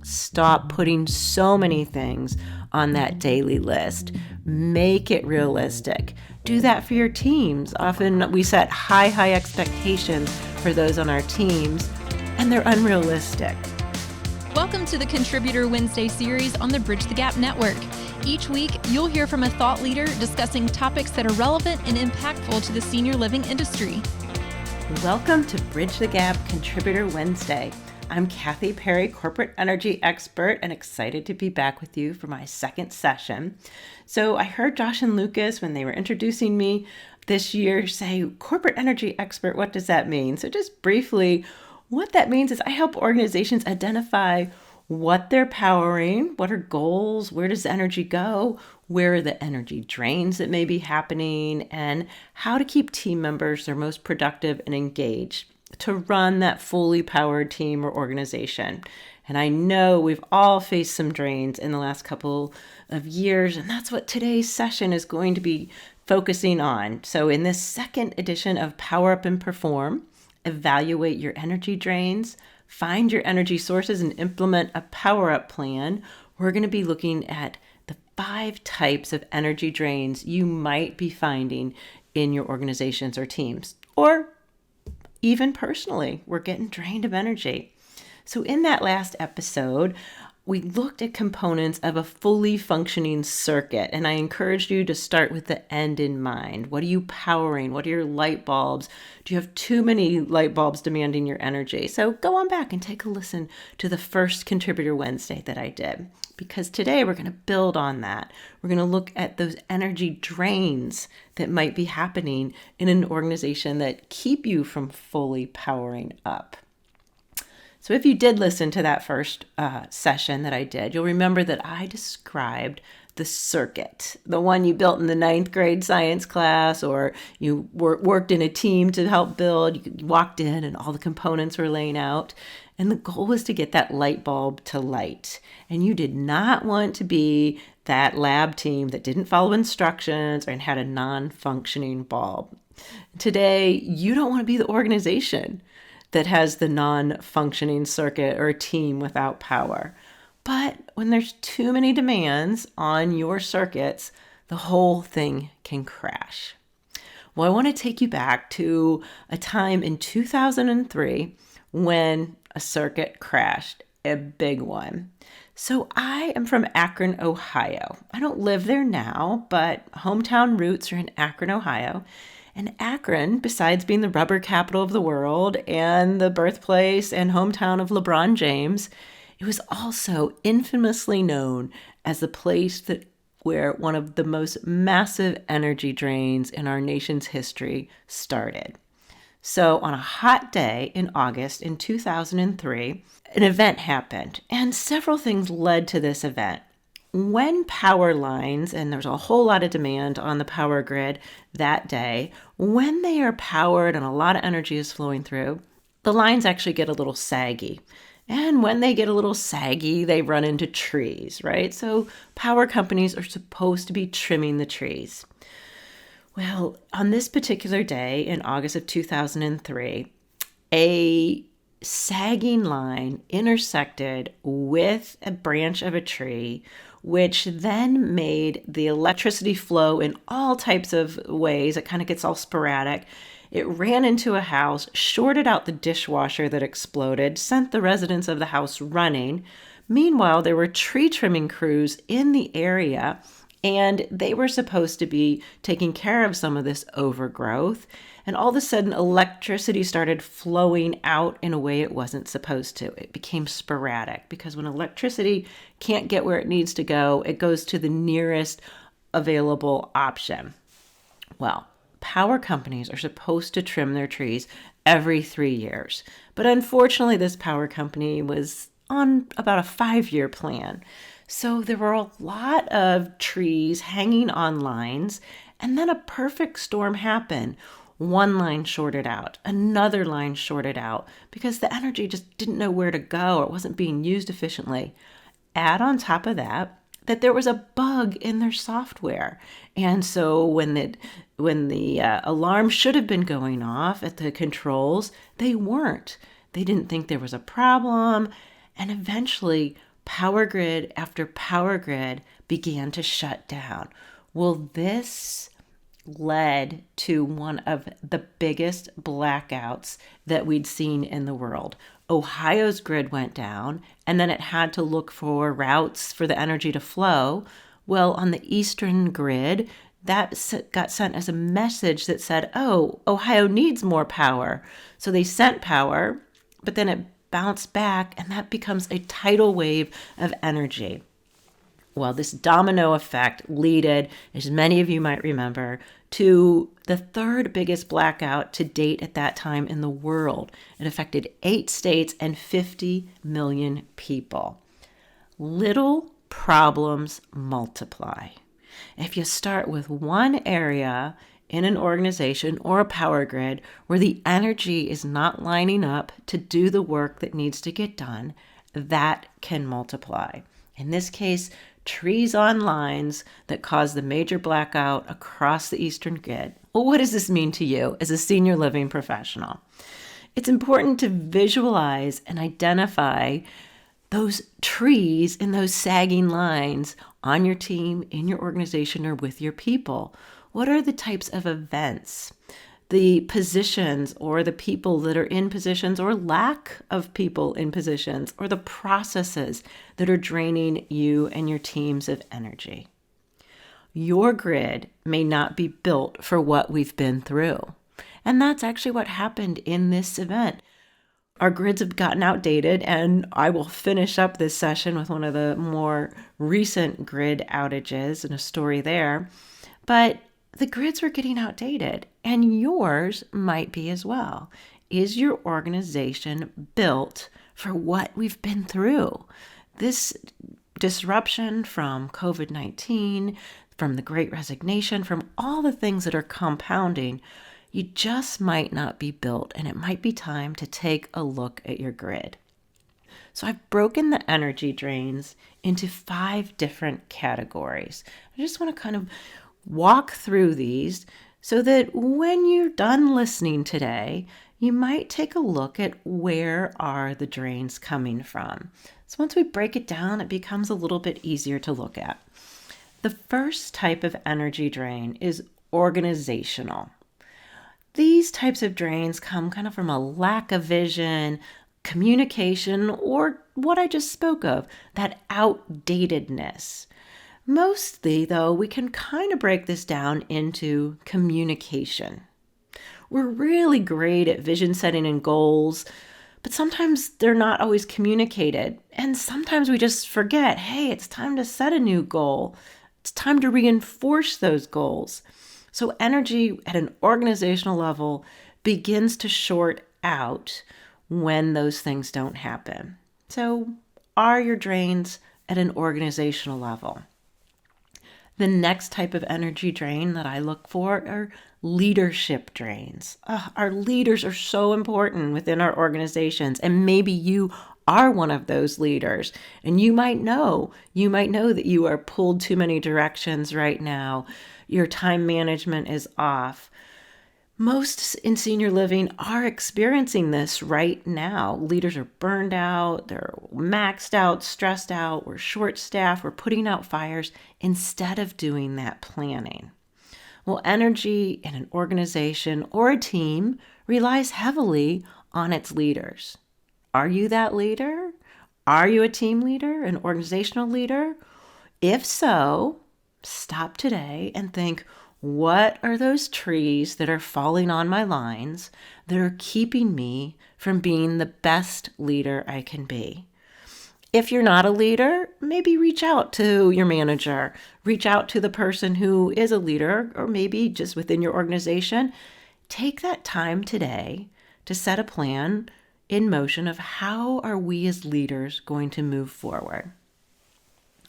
Stop putting so many things on that daily list. Make it realistic. Do that for your teams. Often we set high expectations for those on our teams, and they're unrealistic. Welcome to the Contributor Wednesday series on the Bridge the Gap Network. Each week, you'll hear from a thought leader discussing topics that are relevant and impactful to the senior living industry. Welcome to Bridge the Gap Contributor Wednesday. I'm Kathy Parry, corporate energy expert, and excited to be back with you for my second session. So I heard Josh and Lucas, when they were introducing me this year, say, corporate energy expert, what does that mean? So just briefly, what that means is I help organizations identify what they're powering, what are goals, where does the energy go, where are the energy drains that may be happening, and how to keep team members their most productive and engaged to run that fully powered team or organization. And I know we've all faced some drains in the last couple of years, and that's what today's session is going to be focusing on. So in this second edition of Power Up and Perform, evaluate your energy drains, find your energy sources, and implement a power up plan. We're going to be looking at the 5 types of energy drains you might be finding in your organizations or teams, or even personally, we're getting drained of energy. So in that last episode, we looked at components of a fully functioning circuit, and I encouraged you to start with the end in mind. What are you powering? What are your light bulbs? Do you have too many light bulbs demanding your energy? So go on back and take a listen to the first Contributor Wednesday that I did, because today we're going to build on that. We're going to look at those energy drains that might be happening in an organization that keep you from fully powering up. So if you did listen to that first session that I did, you'll remember that I described the circuit, the one you built in the 9th grade science class, or you worked in a team to help build. You walked in and all the components were laying out. And the goal was to get that light bulb to light. And you did not want to be that lab team that didn't follow instructions and had a non-functioning bulb. Today, you don't want to be the organization that has the non-functioning circuit or a team without power. But when there's too many demands on your circuits, the whole thing can crash. Well, I want to take you back to a time in 2003 when a circuit crashed, a big one. So I am from Akron, Ohio. I don't live there now, but hometown roots are in Akron, Ohio. And Akron, besides being the rubber capital of the world and the birthplace and hometown of LeBron James, it was also infamously known as the place where one of the most massive energy drains in our nation's history started. So on a hot day in August in 2003, an event happened, and several things led to this event. When power lines, and there's a whole lot of demand on the power grid that day, when they are powered and a lot of energy is flowing through, the lines actually get a little saggy. And when they get a little saggy, they run into trees, right? So power companies are supposed to be trimming the trees. Well, on this particular day in August of 2003, a sagging line intersected with a branch of a tree, which then made the electricity flow in all types of ways. It kind of gets all sporadic. It ran into a house, shorted out the dishwasher that exploded, sent the residents of the house running. Meanwhile, there were tree trimming crews in the area, and they were supposed to be taking care of some of this overgrowth. And all of a sudden, electricity started flowing out in a way it wasn't supposed to. It became sporadic because when electricity can't get where it needs to go, it goes to the nearest available option. Well, power companies are supposed to trim their trees every 3 years. But unfortunately, this power company was on about a 5-year plan. So there were a lot of trees hanging on lines, and then a perfect storm happened. One line shorted out, another line shorted out because the energy just didn't know where to go or it wasn't being used efficiently. Add on top of that there was a bug in their software. And so when the alarm should have been going off at the controls, they weren't. They didn't think there was a problem. And eventually power grid after power grid began to shut down. Well, this led to one of the biggest blackouts that we'd seen in the world. Ohio's grid went down, and then it had to look for routes for the energy to flow. Well, on the eastern grid, that got sent as a message that said, oh, Ohio needs more power. So they sent power, but then it bounced back, and that becomes a tidal wave of energy. Well, this domino effect led, as many of you might remember, to the third biggest blackout to date at that time in the world. It affected 8 states and 50 million people. Little problems multiply. If you start with one area in an organization or a power grid where the energy is not lining up to do the work that needs to get done, that can multiply. In this case, trees on lines that cause the major blackout across the eastern grid. Well, what does this mean to you as a senior living professional? It's important to visualize and identify those trees and those sagging lines on your team, in your organization, or with your people. What are the types of events, the positions or the people that are in positions or lack of people in positions, or the processes that are draining you and your teams of energy? Your grid may not be built for what we've been through. And that's actually what happened in this event. Our grids have gotten outdated, and I will finish up this session with one of the more recent grid outages and a story there. But the grids were getting outdated, and yours might be as well. Is your organization built for what we've been through? This disruption from COVID-19, from the Great Resignation, from all the things that are compounding, you just might not be built, and it might be time to take a look at your grid. So I've broken the energy drains into 5 different categories. I just want to kind of walk through these so that when you're done listening today, you might take a look at where are the drains coming from. So once we break it down, it becomes a little bit easier to look at. The first type of energy drain is organizational. These types of drains come kind of from a lack of vision, communication, or what I just spoke of, that outdatedness. Mostly, though, we can kind of break this down into communication. We're really great at vision setting and goals, but sometimes they're not always communicated. And sometimes we just forget, hey, it's time to set a new goal. It's time to reinforce those goals. So energy at an organizational level begins to short out when those things don't happen. So are your drains at an organizational level? The next type of energy drain that I look for are leadership drains. Our leaders are so important within our organizations, and maybe you are one of those leaders, and you might know that you are pulled too many directions right now. Your time management is off. Most in senior living are experiencing this right now. Leaders are burned out, they're maxed out, stressed out, we're short-staffed, we're putting out fires instead of doing that planning. Well, energy in an organization or a team relies heavily on its leaders. Are you that leader? Are you a team leader, an organizational leader? If so, stop today and think, what are those trees that are falling on my lines that are keeping me from being the best leader I can be? If you're not a leader, maybe reach out to your manager, reach out to the person who is a leader, or maybe just within your organization. Take that time today to set a plan in motion of how are we as leaders going to move forward.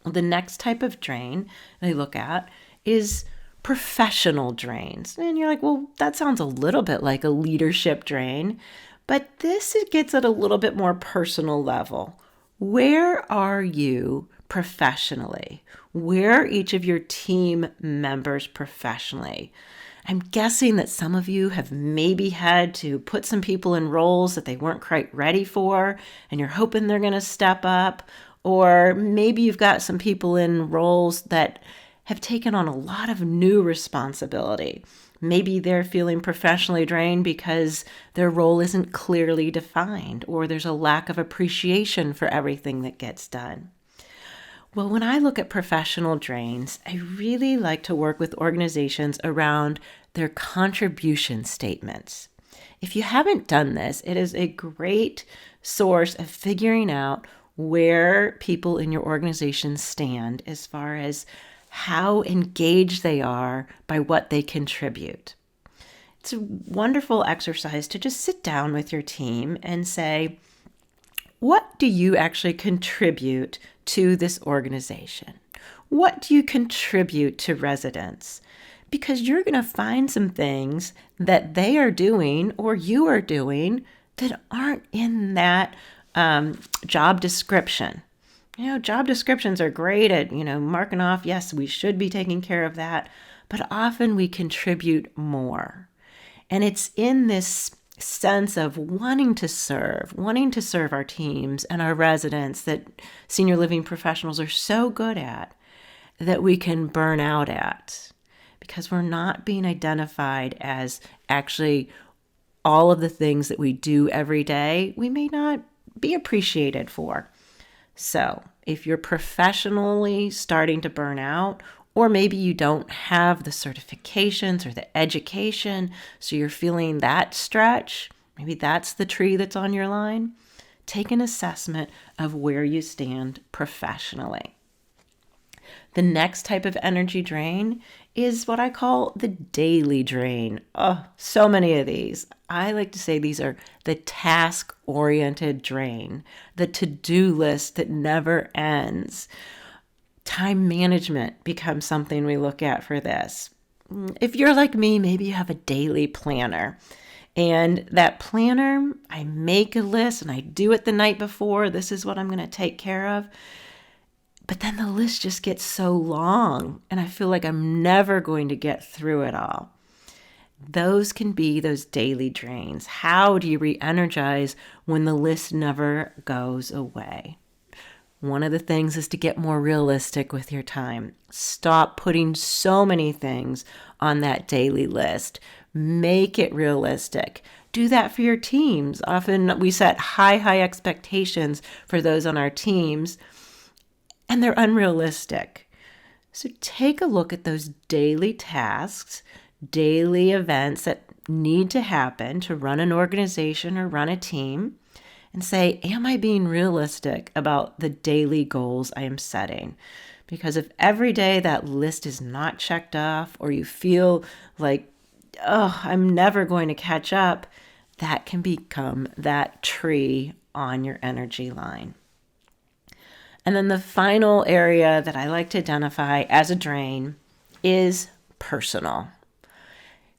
The next type of drain they look at is professional drains. And you're like, well, that sounds a little bit like a leadership drain, but this gets at a little bit more personal level. Where are you professionally? Where are each of your team members professionally? I'm guessing that some of you have maybe had to put some people in roles that they weren't quite ready for, and you're hoping they're going to step up. Or maybe you've got some people in roles that have taken on a lot of new responsibility. Maybe they're feeling professionally drained because their role isn't clearly defined, or there's a lack of appreciation for everything that gets done. Well, when I look at professional drains, I really like to work with organizations around their contribution statements. If you haven't done this, it is a great source of figuring out where people in your organization stand as far as how engaged they are by what they contribute. It's a wonderful exercise to just sit down with your team and say, what do you actually contribute to this organization? What do you contribute to residents? Because you're going to find some things that they are doing or you are doing that aren't in that job description. Job descriptions are great at, marking off, yes, we should be taking care of that, but often we contribute more. And it's in this sense of wanting to serve our teams and our residents that senior living professionals are so good at, that we can burn out at, because we're not being identified as actually all of the things that we do every day, we may not be appreciated for. So if you're professionally starting to burn out, or maybe you don't have the certifications or the education, so you're feeling that stretch, maybe that's the tree that's on your line, take an assessment of where you stand professionally. The next type of energy drain is what I call the daily drain. Oh, so many of these. I like to say these are the task-oriented drain, the to-do list that never ends. Time management becomes something we look at for this. If you're like me, maybe you have a daily planner. And that planner, I make a list and I do it the night before. This is what I'm going to take care of. But then the list just gets so long and I feel like I'm never going to get through it all. Those can be those daily drains. How do you re-energize when the list never goes away? One of the things is to get more realistic with your time. Stop putting so many things on that daily list. Make it realistic. Do that for your teams. Often we set high expectations for those on our teams, and they're unrealistic. So take a look at those daily tasks, daily events that need to happen to run an organization or run a team, and say, am I being realistic about the daily goals I am setting? Because if every day that list is not checked off, or you feel like, I'm never going to catch up, that can become that tree on your energy line. And then the final area that I like to identify as a drain is personal.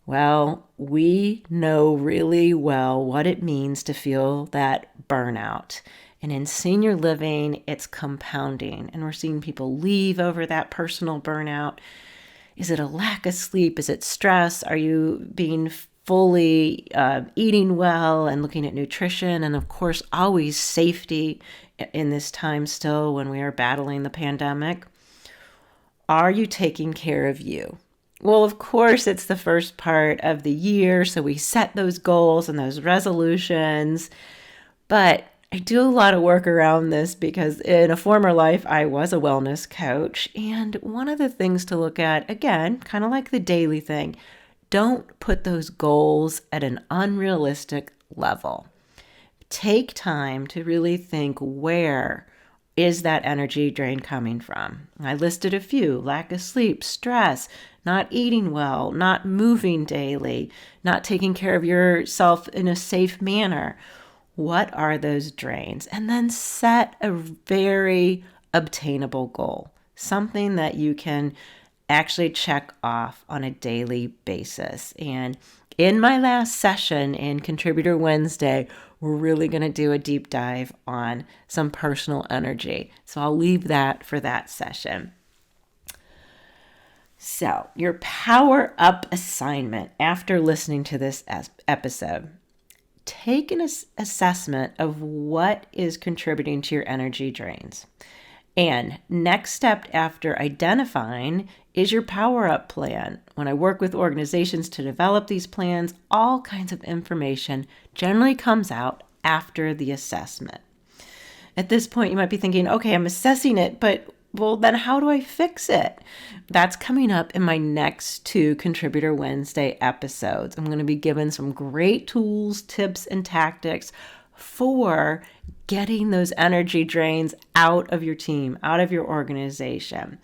Well, we know really well what it means to feel that burnout. And in senior living, it's compounding. And we're seeing people leave over that personal burnout. Is it a lack of sleep? Is it stress? Are you being fully eating well and looking at nutrition? And of course, always safety in this time still when we are battling the pandemic. Are you taking care of you? Well, of course, it's the first part of the year, so we set those goals and those resolutions. But I do a lot of work around this because in a former life, I was a wellness coach. And one of the things to look at, again, kind of like the daily thing, don't put those goals at an unrealistic level. Take time to really think, where is that energy drain coming from? I listed a few: lack of sleep, stress, not eating well, not moving daily, not taking care of yourself in a safe manner. What are those drains? And then set a very obtainable goal, something that you can actually check off on a daily basis. And in my last session in Contributor Wednesday, we're really going to do a deep dive on some personal energy. So I'll leave that for that session. So your power up assignment after listening to this episode: take an assessment of what is contributing to your energy drains. And next step after identifying is your power up plan. When I work with organizations to develop these plans, all kinds of information generally comes out after the assessment. At this point, you might be thinking, okay, I'm assessing it, but well, then how do I fix it? That's coming up in my next 2 Contributor Wednesday episodes. I'm going to be given some great tools, tips, and tactics for getting those energy drains out of your team, out of your organization.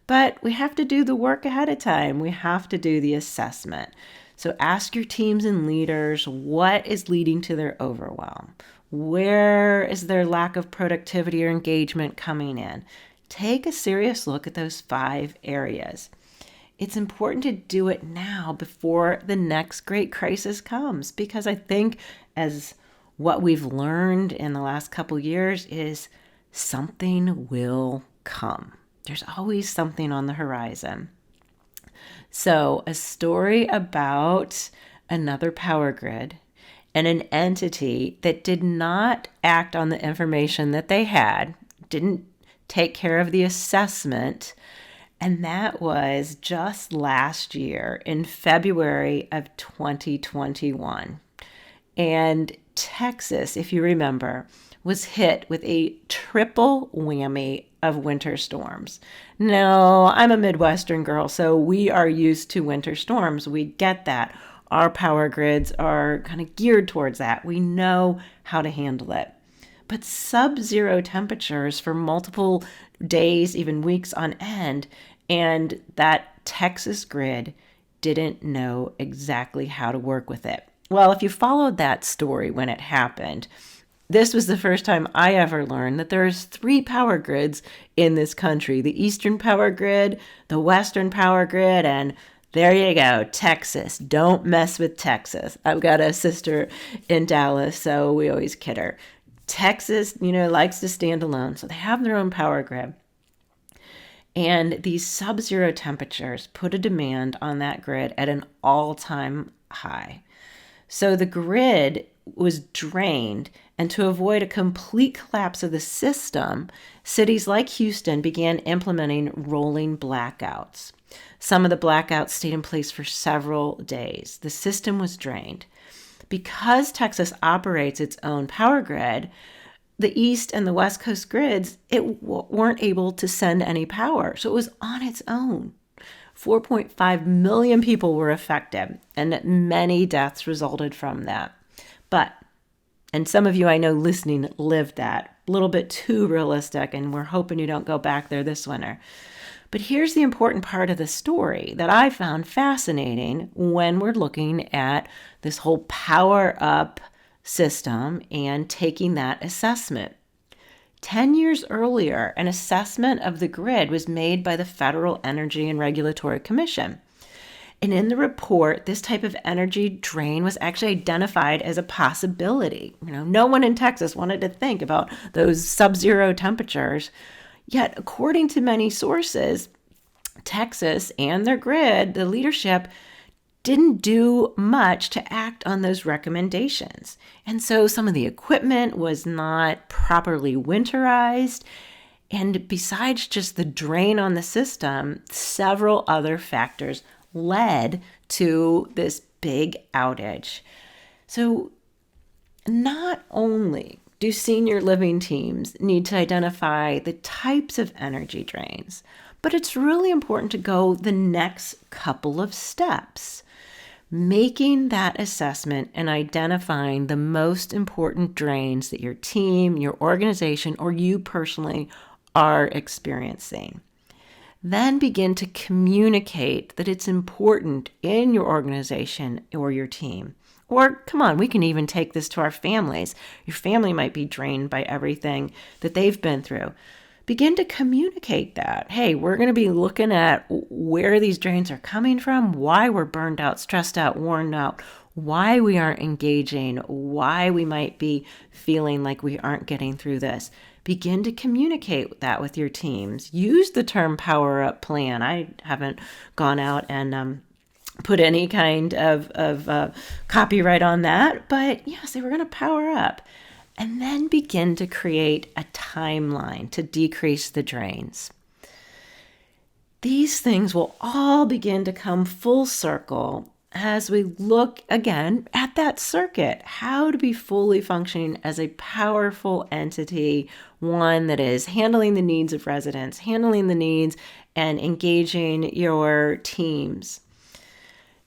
But we have to do the work ahead of time. We have to do the assessment. So ask your teams and leaders what is leading to their overwhelm. Where is their lack of productivity or engagement coming in? Take a serious look at those 5 areas. It's important to do it now before the next great crisis comes, because I think as what we've learned in the last couple years is something will come. There's always something on the horizon. So a story about another power grid and an entity that did not act on the information that they had, didn't take care of the assessment, and that was just last year in February of 2021. And Texas, if you remember, was hit with a triple whammy of winter storms. Now, I'm a Midwestern girl, so we are used to winter storms. We get that. Our power grids are kind of geared towards that. We know how to handle it. But sub-zero temperatures for multiple days, even weeks on end, and that Texas grid didn't know exactly how to work with it. Well, if you followed that story when it happened, this was the first time I ever learned that there's 3 power grids in this country: the Eastern power grid, the Western power grid, and there you go, Texas. Don't mess with Texas. I've got a sister in Dallas, so we always kid her. Texas, likes to stand alone, so they have their own power grid. And these sub-zero temperatures put a demand on that grid at an all-time high. So the grid was drained, and to avoid a complete collapse of the system, cities like Houston began implementing rolling blackouts. Some of the blackouts stayed in place for several days. The system was drained. Because Texas operates its own power grid, the East and the West Coast grids, weren't able to send any power. So it was on its own. 4.5 million people were affected, and many deaths resulted from that. But, and some of you I know listening lived that, a little bit too realistic, and we're hoping you don't go back there this winter. But here's the important part of the story that I found fascinating when we're looking at this whole power up system and taking that assessment. 10 years earlier, an assessment of the grid was made by the Federal Energy and Regulatory Commission. And in the report, this type of energy drain was actually identified as a possibility. No one in Texas wanted to think about those sub-zero temperatures. Yet, according to many sources, Texas and their grid, the leadership, didn't do much to act on those recommendations. And so some of the equipment was not properly winterized. And besides just the drain on the system, several other factors led to this big outage. So not only do senior living teams need to identify the types of energy drains, but it's really important to go the next couple of steps, making that assessment and identifying the most important drains that your team, your organization, or you personally are experiencing. Then begin to communicate that it's important in your organization or your team. Or come on, we can even take this to our families. Your family might be drained by everything that they've been through. Begin to communicate that. Hey, we're going to be looking at where these drains are coming from, why we're burned out, stressed out, worn out, why we aren't engaging, why we might be feeling like we aren't getting through this. Begin to communicate that with your teams. Use the term power up plan. I haven't gone out and put any kind of copyright on that. But yes, they were going to power up and then begin to create a timeline to decrease the drains. These things will all begin to come full circle as we look again at that circuit, how to be fully functioning as a powerful entity, one that is handling the needs of residents, handling the needs and engaging your teams.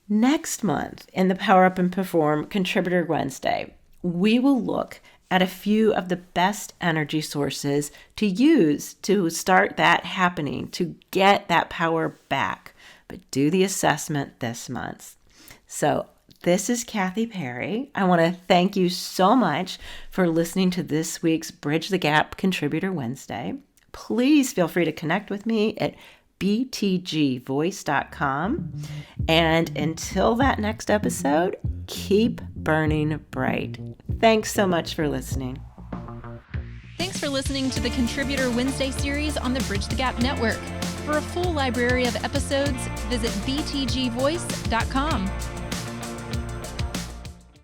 Next month in the Power Up and Perform Contributor Wednesday, we will look at a few of the best energy sources to use to start that happening, to get that power back. But do the assessment this month. So this is Kathy Parry. I want to thank you so much for listening to this week's Bridge the Gap Contributor Wednesday. Please feel free to connect with me at btgvoice.com. And until that next episode, keep burning bright. Thanks so much for listening. Thanks for listening to the Contributor Wednesday series on the Bridge the Gap Network. For a full library of episodes, visit btgvoice.com.